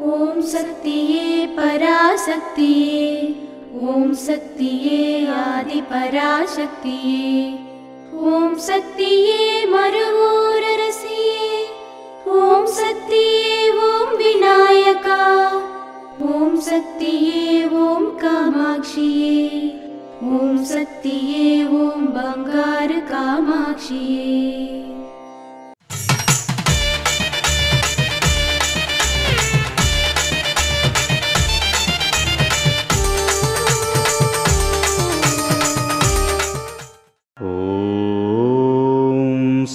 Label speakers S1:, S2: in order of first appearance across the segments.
S1: ओम शक्तिये पराशक्तिये, ओम शक्तिये आदि पराशक्तिये, ओम शक्तिये मरुवोररसिये, ओम शक्तिये ओम विनायका, ओम शक्तिये ओम कामाक्षिये, ओम शक्तिये ओम बंगार कामाक्षिये।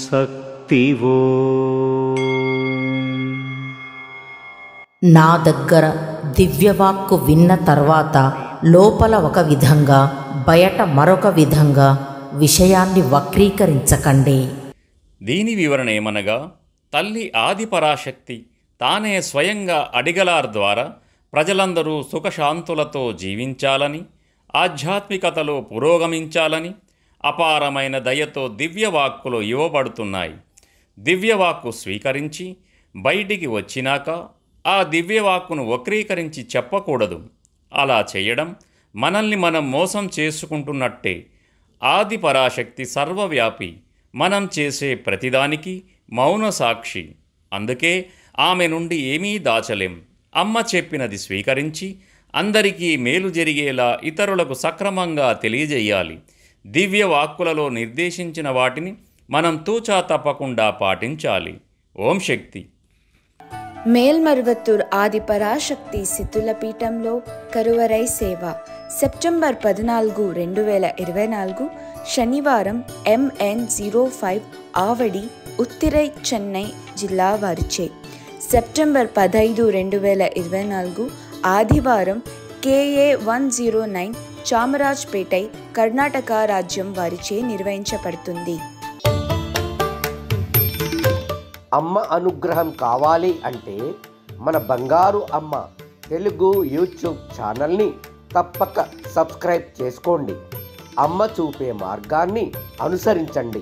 S2: శక్తివో
S3: నా దగ్గర దివ్యవాక్కు విన్న తర్వాత లోపల ఒక విధంగా బయట మరొక విధంగా విషయాన్ని వక్రీకరించకండి.
S4: దీని వివరణ ఏమనగా, తల్లి ఆదిపరాశక్తి తానే స్వయంగా అడిగలార్ ద్వారా ప్రజలందరూ సుఖశాంతులతో జీవించాలని, ఆధ్యాత్మికతలో పురోగమించాలని అపారమైన దయతో దివ్యవాక్కులు ఇవ్వబడుతున్నాయి. దివ్యవాక్కు స్వీకరించి బయటికి వచ్చినాక ఆ దివ్యవాక్కును వక్రీకరించి చెప్పకూడదు. అలా చేయడం మనల్ని మనం మోసం చేసుకుంటున్నట్టే. ఆది పరాశక్తి సర్వవ్యాపి, మనం చేసే ప్రతిదానికి మౌన సాక్షి. అందుకే ఆమె నుండి ఏమీ దాచలేం. అమ్మ చెప్పినది స్వీకరించి అందరికీ మేలు జరిగేలా ఇతరులకు సక్రమంగా తెలియజేయాలి. దివ్యవాక్కులలో నిర్దేశించిన వాటిని మనం తూచా తప్పకుండా పాటించాలి. ఓం శక్తి.
S5: మేల్మరువత్తూర్ ఆది పరాశక్తి శిథుల పీఠంలో కరువరై సేవ సెప్టెంబర్ 14, 2024 శనివారం MN05 ఆవడి ఉత్తిరై చెన్నై జిల్లా వారిచే. సెప్టెంబర్ 15, 2024 ఆదివారం KA 109 చామరాజ్పేటై కర్ణాటక రాజ్యం వారిచే నిర్వహించబడుతుంది.
S6: అమ్మ అనుగ్రహం కావాలి అంటే మన బంగారు అమ్మ తెలుగు యూట్యూబ్ ఛానల్ని తప్పక సబ్స్క్రైబ్ చేసుకోండి. అమ్మ చూపే మార్గాన్ని అనుసరించండి.